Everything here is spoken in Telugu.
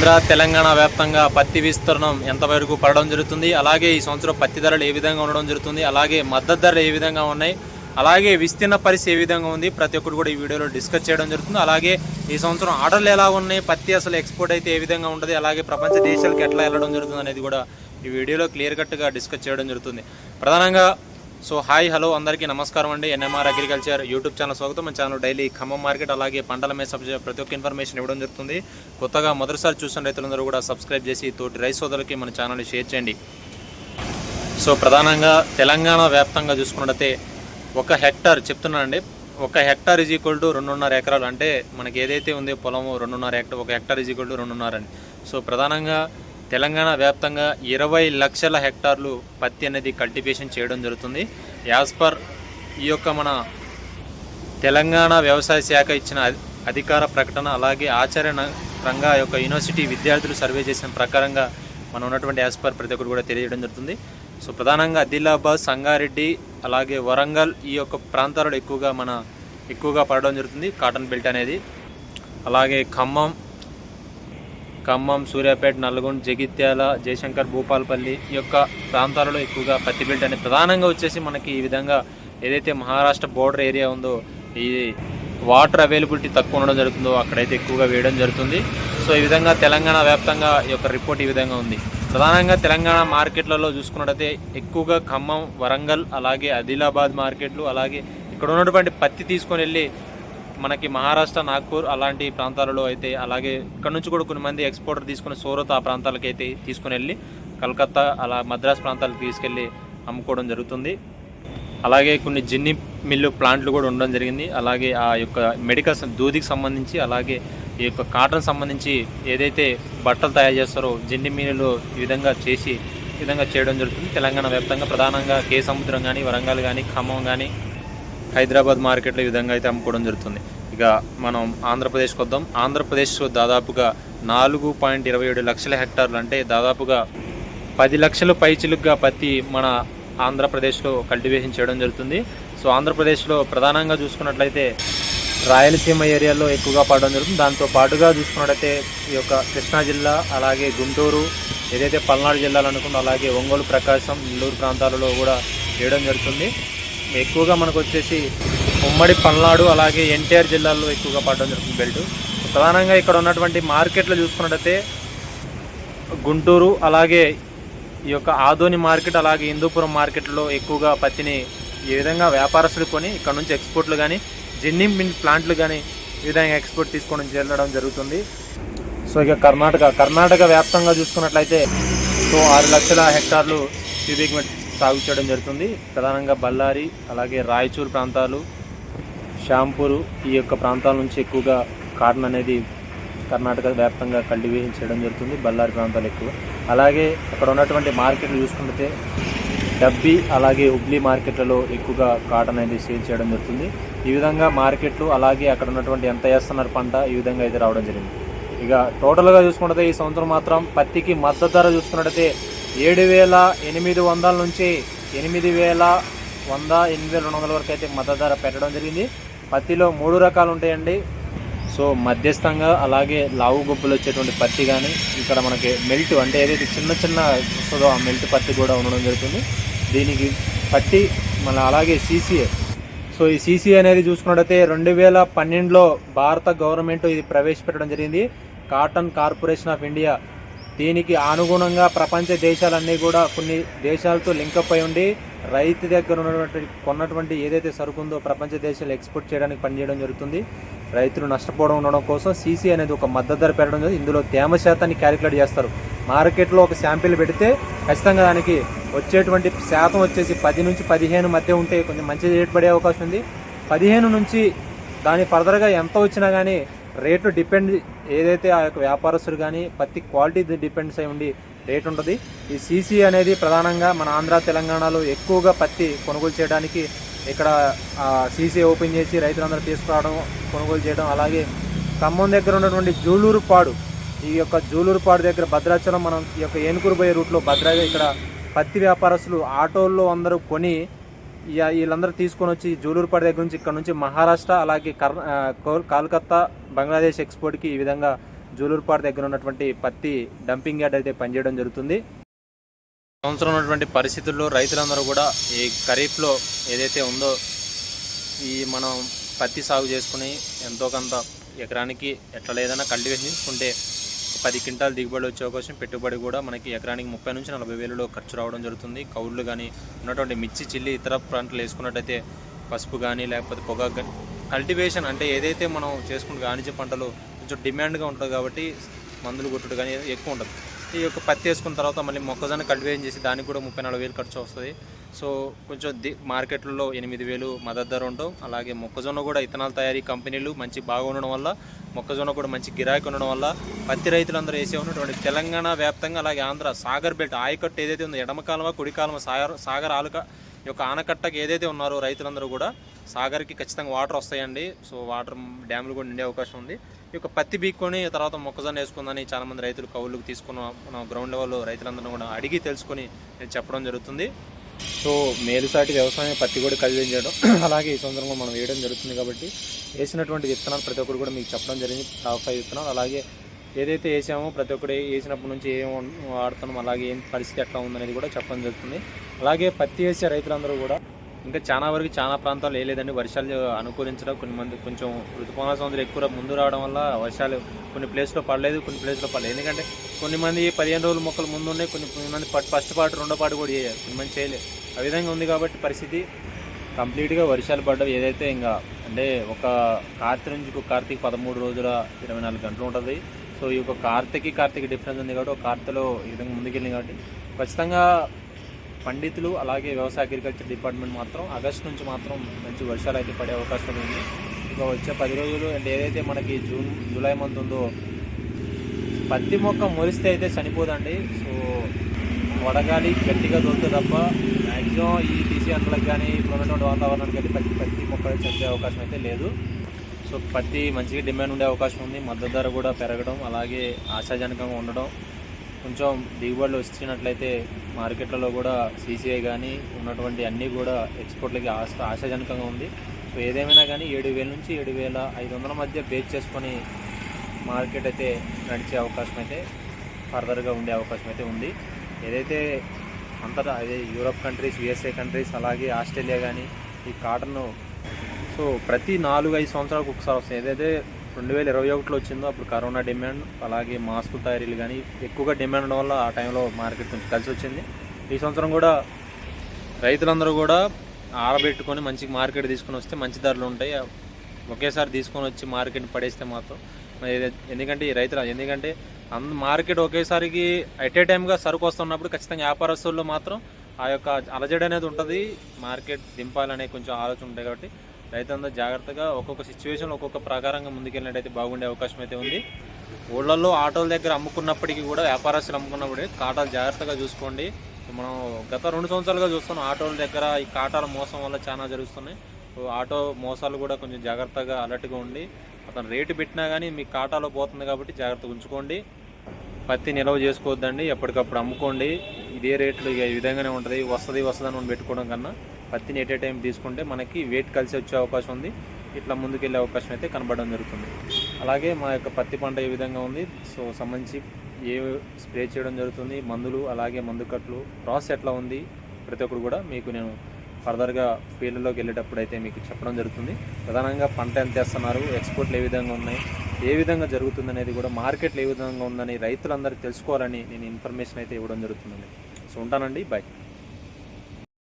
ఆంధ్ర తెలంగాణ వ్యాప్తంగా పత్తి విస్తీర్ణం ఎంతవరకు పడడం జరుగుతుంది, అలాగే ఈ సంవత్సరం పత్తి ధరలు ఏ విధంగా ఉండడం జరుగుతుంది, అలాగే మద్దతు ధరలు ఏ విధంగా ఉన్నాయి, అలాగే విస్తీర్ణ పరిస్థితి ఏ విధంగా ఉంది, ప్రతి ఒక్కరు కూడా ఈ వీడియోలో డిస్కస్ చేయడం జరుగుతుంది. అలాగే ఈ సంవత్సరం ఆర్డర్లు ఎలా ఉన్నాయి, పత్తి అసలు ఎక్స్పోర్ట్ అయితే ఏ విధంగా ఉంటుంది, అలాగే ప్రపంచ దేశాలకు ఎట్లా వెళ్ళడం జరుగుతుంది అనేది కూడా ఈ వీడియోలో క్లియర్ కట్గా డిస్కస్ చేయడం జరుగుతుంది. ప్రధానంగా హాయ్ హలో అందరికీ నమస్కారం అండి. ఎన్ఎంఆర్ అగ్రికల్చర్ యూట్యూబ్ ఛానల్ స్వాగతం. మన ఛానల్ డైలీ ఖమ్మం మార్కెట్ అలాగే పంటల మీద ప్రతి ఒక్క ఇన్ఫర్మేషన్ ఇవ్వడం జరుగుతుంది. కొత్తగా మొదటిసారి చూసిన రైతులందరూ కూడా సబ్స్క్రైబ్ చేసి తోటి రైతు సోదరులకి మన ఛానల్ని షేర్ చేయండి. ప్రధానంగా తెలంగాణ వ్యాప్తంగా చూసుకున్నట్టయితే ఒక హెక్టార్ చెప్తున్నానండి, ఒక హెక్టార్ ఈజ్ ఈక్వల్ టు 2.5 ఎకరాలు. అంటే మనకి ఏదైతే ఉందో పొలము 2.5 హెక్టార్, ఒక హెక్టార్ ఈజ్ ఈక్వల్ టు 2.5 అని. ప్రధానంగా తెలంగాణ వ్యాప్తంగా 20 లక్షల హెక్టార్లు పత్తి అనేది కల్టివేషన్ చేయడం జరుగుతుంది. యాజ్ పర్ ఈ యొక్క మన తెలంగాణ వ్యవసాయ శాఖ ఇచ్చిన అధికార ప్రకటన, అలాగే ఆచరణంగా యొక్క యూనివర్సిటీ విద్యార్థులు సర్వే చేసిన ప్రకారంగా మనం ఉన్నటువంటి యాజ్ పర్ ప్రతి ఒక్కరు కూడా తెలియజేయడం జరుగుతుంది. ప్రధానంగా ఆదిలాబాద్, సంగారెడ్డి, అలాగే వరంగల్ ఈ యొక్క ప్రాంతాలలో ఎక్కువగా పడడం జరుగుతుంది కాటన్ బెల్ట్ అనేది. అలాగే ఖమ్మం, సూర్యాపేట, నల్గొండ, జగిత్యాల, జయశంకర్, భూపాలపల్లి ఈ యొక్క ప్రాంతాలలో ఎక్కువగా పత్తి బెల్ట్ అనేది ప్రధానంగా వచ్చేసి మనకి ఈ విధంగా ఏదైతే మహారాష్ట్ర బోర్డర్ ఏరియా ఉందో, ఈ వాటర్ అవైలబిలిటీ తక్కువ ఉండడం జరుగుతుందో అక్కడైతే ఎక్కువగా వేయడం జరుగుతుంది. ఈ విధంగా తెలంగాణ వ్యాప్తంగా ఈ యొక్క రిపోర్ట్ ఈ విధంగా ఉంది. ప్రధానంగా తెలంగాణ మార్కెట్లలో చూసుకున్నట్టయితే ఎక్కువగా ఖమ్మం, వరంగల్, అలాగే ఆదిలాబాద్ మార్కెట్లు, అలాగే ఇక్కడ ఉన్నటువంటి పత్తి తీసుకొని వెళ్ళి మనకి మహారాష్ట్ర, నాగ్పూర్ అలాంటి ప్రాంతాలలో అయితే, అలాగే ఇక్కడ నుంచి కూడా కొన్ని మంది ఎక్స్పోర్టర్ తీసుకుని సూరత్ ఆ ప్రాంతాలకి అయితే తీసుకుని వెళ్ళి కలకత్తా అలా మద్రాస్ ప్రాంతాలకు తీసుకెళ్ళి అమ్ముకోవడం జరుగుతుంది. అలాగే కొన్ని జిన్ని మిల్లు ప్లాంట్లు కూడా ఉండడం జరిగింది. అలాగే ఆ యొక్క మెడికల్స్ దూదికి సంబంధించి, అలాగే ఈ యొక్క కాటన్ సంబంధించి ఏదైతే బట్టలు తయారు చేస్తారో జిన్ని మిల్లులు ఈ విధంగా చేయడం జరుగుతుంది. తెలంగాణ వ్యాప్తంగా ప్రధానంగా కే సముద్రం కానీ, వరంగల్ కానీ, ఖమ్మం కానీ, హైదరాబాద్ మార్కెట్లో ఈ విధంగా అయితే అమ్ముకోవడం జరుగుతుంది. ఇక మనం ఆంధ్రప్రదేశ్కి వద్దాం. ఆంధ్రప్రదేశ్ దాదాపుగా 4.27 లక్షల హెక్టార్లు, అంటే దాదాపుగా 10 లక్షల పైచిలుగ్గా పత్తి మన ఆంధ్రప్రదేశ్లో కల్టివేషన్ చేయడం జరుగుతుంది. ఆంధ్రప్రదేశ్లో ప్రధానంగా చూసుకున్నట్లయితే రాయలసీమ ఏరియాలో ఎక్కువగా పడడం జరుగుతుంది. దాంతో పాటుగా చూసుకున్నట్లయితే ఈ యొక్క కృష్ణా జిల్లా, అలాగే గుంటూరు, ఏదైతే పల్నాడు జిల్లాలు అనుకుందో అలాగే ఒంగోలు, ప్రకాశం, నెల్లూరు ప్రాంతాలలో కూడా వేయడం జరుగుతుంది. ఎక్కువగా మనకు వచ్చేసి ఉమ్మడి పల్నాడు అలాగే ఎన్టీఆర్ జిల్లాల్లో ఎక్కువగా పడడం జరుగుతుంది బెల్ట్. ప్రధానంగా ఇక్కడ ఉన్నటువంటి మార్కెట్లు చూసుకున్నట్టయితే గుంటూరు, అలాగే ఈ యొక్క ఆదోని మార్కెట్, అలాగే హిందూపురం మార్కెట్లో ఎక్కువగా పత్తిని ఈ విధంగా వ్యాపారస్తులు కొని ఇక్కడ నుంచి ఎక్స్పోర్ట్లు కానీ, జిన్ని మిల్ ప్లాంట్లు కానీ ఈ విధంగా ఎక్స్పోర్ట్ తీసుకొని వెళ్ళడం జరుగుతుంది. ఇక కర్ణాటక వ్యాప్తంగా చూసుకున్నట్లయితే 6 లక్షల హెక్టార్లు క్యూబిక్ మీటర్ సాగు చేయడం జరుగుతుంది. ప్రధానంగా బళ్ళారి, అలాగే రాయచూరు ప్రాంతాలు, షాంపూరు ఈ యొక్క ప్రాంతాల నుంచి ఎక్కువగా కాటన్ అనేది కర్ణాటక వ్యాప్తంగా కల్టివేషన్ చేయడం జరుగుతుంది. బళ్ళారి ప్రాంతాలు ఎక్కువ. అలాగే అక్కడ ఉన్నటువంటి మార్కెట్లు చూసుకుంటే డబ్బి, అలాగే హుబ్లీ మార్కెట్లలో ఎక్కువగా కాటన్ అనేది సేల్ చేయడం జరుగుతుంది. ఈ విధంగా మార్కెట్లు, అలాగే అక్కడ ఉన్నటువంటి ఎంత వేస్తున్నారు పంట ఈ విధంగా అయితే రావడం జరిగింది. ఇక టోటల్గా చూసుకుంటే ఈ సంవత్సరం మాత్రం పత్తికి మద్దతు ధర చూసుకున్నట్టయితే 7,800 నుంచి 8,100, 8,200 వరకు అయితే మద్దతు ధర పెట్టడం జరిగింది. పత్తిలో 3 రకాలు ఉంటాయండి. మధ్యస్థంగా, అలాగే లావు గొప్పలు వచ్చేటువంటి పత్తి కానీ, ఇక్కడ మనకి మెల్ట్ అంటే ఏదైతే చిన్న వస్తుందో ఆ మెల్ట్ పత్తి కూడా ఉండడం జరుగుతుంది. దీనికి పత్తి మళ్ళీ అలాగే సీసీఏ. ఈ సీసీఏ అనేది చూసుకున్నట్టయితే 2012లో భారత గవర్నమెంట్ ఇది ప్రవేశపెట్టడం జరిగింది, కాటన్ కార్పొరేషన్ ఆఫ్ ఇండియా. దీనికి అనుగుణంగా ప్రపంచ దేశాలన్నీ కూడా కొన్ని దేశాలతో లింకప్ అయి ఉండి రైతు దగ్గర కొన్నటువంటి ఏదైతే సరుకు ఉందో ప్రపంచ దేశాలు ఎక్స్పోర్ట్ చేయడానికి పనిచేయడం జరుగుతుంది. రైతులు నష్టపోవడం ఉండడం కోసం సీసీ అనేది ఒక మద్దతు ధర పెట్టడం జరిగింది. ఇందులో తేమ శాతాన్ని క్యాలిక్యులేట్ చేస్తారు. మార్కెట్లో ఒక శాంపిల్ పెడితే ఖచ్చితంగా దానికి వచ్చేటువంటి శాతం వచ్చేసి 10 నుంచి 15 మధ్య ఉంటే కొంచెం మంచి రేట్ పడే అవకాశం ఉంది. 15 నుంచి దాని ఫర్దర్గా ఎంత వచ్చినా కానీ రేటు డిపెండ్, ఏదైతే ఆ యొక్క వ్యాపారస్తులు కానీ పత్తి క్వాలిటీ డిపెండ్స్ అయి ఉండి రేట్ ఉంటుంది. ఈ సీసీ అనేది ప్రధానంగా మన ఆంధ్ర, తెలంగాణలో ఎక్కువగా పత్తి కొనుగోలు చేయడానికి ఇక్కడ సీసీ ఓపెన్ చేసి రైతులందరూ తీసుకురావడం, కొనుగోలు చేయడం. అలాగే ఖమ్మం దగ్గర ఉన్నటువంటి జూలూరుపాడు, ఈ యొక్క జూలూరుపాడు దగ్గర భద్రాచలం, మనం ఈ యొక్క ఏనుకూరు పోయే రూట్లో ఇక్కడ పత్తి వ్యాపారస్తులు ఆటోల్లో అందరూ కొని వీళ్ళందరూ తీసుకొని వచ్చి జూలూరుపాడు దగ్గర నుంచి ఇక్కడ నుంచి మహారాష్ట్ర, అలాగే కలకత్తా, బంగ్లాదేశ్ ఎక్స్పోర్ట్కి ఈ విధంగా జూలూరుపాడు దగ్గర ఉన్నటువంటి పత్తి డంపింగ్ యార్డ్ అయితే పనిచేయడం జరుగుతుంది. సంవత్సరం ఉన్నటువంటి పరిస్థితుల్లో రైతులందరూ కూడా ఈ ఖరీఫ్లో ఏదైతే ఉందో ఈ మనం పత్తి సాగు చేసుకుని ఎంతో కొంత ఎకరానికి ఎట్లా లేదన్నా కల్టివేషన్ చేసుకుంటే 10 క్వింటాల్ దిగుబడి వచ్చే అవకాశం, పెట్టుబడి కూడా మనకి ఎకరానికి 30 నుంచి 40 వేలలో ఖర్చు రావడం జరుగుతుంది. కౌళ్ళు కానీ ఉన్నటువంటి మిర్చి, చిల్లి ఇతర పంటలు వేసుకున్నట్టయితే పసుపు కానీ లేకపోతే పొగాకు కానీ కల్టివేషన్ అంటే ఏదైతే మనం చేసుకుంటే వాణిజ్య పంటలు కొంచెం డిమాండ్గా ఉంటుంది కాబట్టి మందులు కొట్టుడు కానీ ఎక్కువ ఉంటుంది. ఈ యొక్క పత్తి వేసుకున్న తర్వాత మళ్ళీ మొక్కజొన్న కల్టివేషన్ చేసి దానికి కూడా 30-40 వేలు ఖర్చు వస్తుంది. సో కొంచెం మార్కెట్లలో 8,000 మద్దతు ధర ఉండడం, అలాగే మొక్కజొన్న కూడా ఇథనాల్ తయారీ కంపెనీలు మంచి బాగా ఉండడం వల్ల మొక్కజొన్న కూడా మంచి గిరాకీ ఉండడం వల్ల పత్తి రైతులందరూ వేసే ఉన్నటువంటి తెలంగాణ వ్యాప్తంగా అలాగే ఆంధ్ర సాగర్ బెల్ట్ ఆయకట్టు ఏదైతే ఉందో ఎడమ కాలువ కుడి కాలువ సాగర్ ఆలుక యొక్క ఆనకట్టకి ఏదైతే ఉన్నారో రైతులందరూ కూడా సాగర్కి ఖచ్చితంగా వాటర్ వస్తాయండి. సో వాటర్ డ్యాములు కూడా నిండే అవకాశం ఉంది. ఈ యొక్క పత్తి బీక్కొని తర్వాత మొక్కజొన్న వేసుకుందని చాలామంది రైతులు కౌలుకు తీసుకున్న మన గ్రౌండ్ లెవెల్లో రైతులందరూ కూడా అడిగి తెలుసుకొని నేను చెప్పడం జరుగుతుంది. సో మేలుసాటి వ్యవసాయం పత్తి కూడా కల్టివేట్ చేయడం అలాగే ఈ సంవత్సరంలో మనం వేయడం జరుగుతుంది కాబట్టి వేసినటువంటి విత్తనాలు ప్రతి ఒక్కరు కూడా మీకు చెప్పడం జరిగింది. టాప్ 5 విత్తనాలు అలాగే ఏదైతే వేసామో ప్రతి ఒక్కరు వేసినప్పటి నుంచి ఏం వాడుతున్నాం అలాగే ఏం పరిస్థితి ఎట్లా ఉందనేది కూడా చెప్పడం జరుగుతుంది. అలాగే పత్తి వేసే రైతులందరూ కూడా ఇంకా చాలా వరకు చాలా ప్రాంతాలు వేయలేదండి. వర్షాలు అనుకూలించడం కొంచెం ఋతుపవనాల సంవత్సరం ఎక్కువ ముందు రావడం వల్ల వర్షాలు కొన్ని ప్లేస్లో పడలేదు, కొన్ని ప్లేస్లో పడలేదు. ఎందుకంటే కొన్ని మంది 15 రోజుల మొక్కలు ముందు ఉన్నాయి, కొన్ని మంది ఫస్ట్ పాటు రెండో పాటు కూడా చేయలేదు, కొన్ని మంది చేయలేదు. ఆ విధంగా ఉంది కాబట్టి పరిస్థితి కంప్లీట్గా వర్షాలు పడ్డవి ఏదైతే ఇంకా అంటే ఒక కార్తీక నుంచి కార్తీక 13 రోజుల 24 గంటలు ఉంటుంది. సో ఈ యొక్క కార్తీక డిఫరెన్స్ ఉంది కాబట్టి ఒక కార్తీలో ఈ విధంగా ముందుకెళ్ళింది కాబట్టి ఖచ్చితంగా పండితులు అలాగే వ్యవసాయ అగ్రికల్చర్ డిపార్ట్మెంట్ మాత్రం ఆగస్టు నుంచి మాత్రం మంచి వర్షాలు అయితే పడే అవకాశం ఉంది. ఇక వచ్చే 10 రోజులు అంటే ఏదైతే మనకి జూలై మంత్ ఉందో పత్తి మొక్క మొలిస్తే అయితే చనిపోదండి. సో వడగాలి గట్టిగా దొరుకుతుంది తప్ప మ్యాక్సిమం ఈ తీసి అంటలకు కానీ ఇప్పుడు ఉన్నటువంటి వాతావరణానికి అయితే పత్తి మొక్క చనిపోయే అవకాశం అయితే లేదు. సో పత్తి మంచిగా డిమాండ్ ఉండే అవకాశం ఉంది. మద్దతు ధర కూడా పెరగడం అలాగే ఆశాజనకంగా ఉండడం, కొంచెం దిగుబడులు వచ్చినట్లయితే మార్కెట్లలో కూడా CCI కానీ ఉన్నటువంటి అన్నీ కూడా ఎక్స్పోర్ట్లకి ఆశాజనకంగా ఉంది. సో ఏదేమైనా కానీ 7,000 నుంచి 7,500 మధ్య బేస్ చేసుకొని మార్కెట్ అయితే నడిచే అవకాశం అయితే ఫర్దర్గా ఉండే అవకాశం అయితే ఉంది. ఏదైతే అంతటా అదే యూరోప్ కంట్రీస్, USA కంట్రీస్ అలాగే ఆస్ట్రేలియా కానీ ఈ కాటన్ సో ప్రతి 4-5 సంవత్సరాలకు ఒకసారి వస్తుంది. ఏదైతే 2021లో వచ్చిందో అప్పుడు కరోనా డిమాండ్ అలాగే మాస్కుల తయారీలు కానీ ఎక్కువగా డిమాండ్ ఉండడం వల్ల ఆ టైంలో మార్కెట్ కొంచెం కలిసి వచ్చింది. ఈ సంవత్సరం కూడా రైతులందరూ కూడా ఆరబెట్టుకొని మంచి మార్కెట్ తీసుకొని వస్తే మంచి ధరలు ఉంటాయి. ఒకేసారి తీసుకొని వచ్చి మార్కెట్ పడేస్తే మాత్రం ఎందుకంటే మార్కెట్ ఒకేసారికి ఎట్ ఏ టైమ్గా సరుకు వస్తున్నప్పుడు ఖచ్చితంగా వ్యాపారస్తుల్లో మాత్రం ఆ యొక్క అలజడి అనేది ఉంటుంది. మార్కెట్ దింపాలనే కొంచెం ఆలోచన ఉంటాయి కాబట్టి రైతులందరూ జాగ్రత్తగా ఒక్కొక్క సిచ్యువేషన్లో ఒక్కొక్క ప్రకారంగా ముందుకెళ్ళినట్టయితే బాగుండే అవకాశం అయితే ఉంది. ఊళ్ళల్లో ఆటోల దగ్గర అమ్ముకున్నప్పటికీ కూడా వ్యాపారస్తులు అమ్ముకున్నప్పటికీ కాటాలు జాగ్రత్తగా చూసుకోండి. మనం గత 2 సంవత్సరాలుగా చూస్తున్నాం ఆటోల దగ్గర ఈ కాటాల మోసం వల్ల చాలా జరుగుతున్నాయి. ఆటో మోసాలు కూడా కొంచెం జాగ్రత్తగా అలర్ట్గా ఉండి అతను రేటు పెట్టినా కానీ మీ కాటాలో పోతుంది కాబట్టి జాగ్రత్తగా ఉంచుకోండి. పత్తి నిల్వ చేసుకోవద్దండి, ఎప్పటికప్పుడు అమ్ముకోండి. ఇదే రేట్లు ఇక ఈ విధంగానే ఉంటుంది. వస్తుందని మనం పెట్టుకోవడం కన్నా పత్తిని ఎట్ ఏ టైం తీసుకుంటే మనకి వెయిట్ కలిసి వచ్చే అవకాశం ఉంది. ఇట్లా ముందుకెళ్ళే అవకాశం అయితే కనబడడం జరుగుతుంది. అలాగే మా యొక్క పత్తి పంట ఏ విధంగా ఉంది, సో సంబంధించి ఏ స్ప్రే చేయడం జరుగుతుంది, మందులు అలాగే మందు కట్లు ప్రాసెస్ ఎట్లా ఉంది ప్రతి ఒక్కరు కూడా మీకు నేను ఫర్దర్గా ఫీల్డ్లోకి వెళ్ళేటప్పుడు అయితే మీకు చెప్పడం జరుగుతుంది. ప్రధానంగా పంట ఎంత వేస్తున్నారు, ఎక్స్పోర్ట్లు ఏ విధంగా ఉన్నాయి, ఏ విధంగా జరుగుతుంది అనేది కూడా మార్కెట్లు ఏ విధంగా ఉందని రైతులందరూ తెలుసుకోవాలని నేను ఇన్ఫర్మేషన్ అయితే ఇవ్వడం జరుగుతుందండి. సో ఉంటానండి, బాయ్.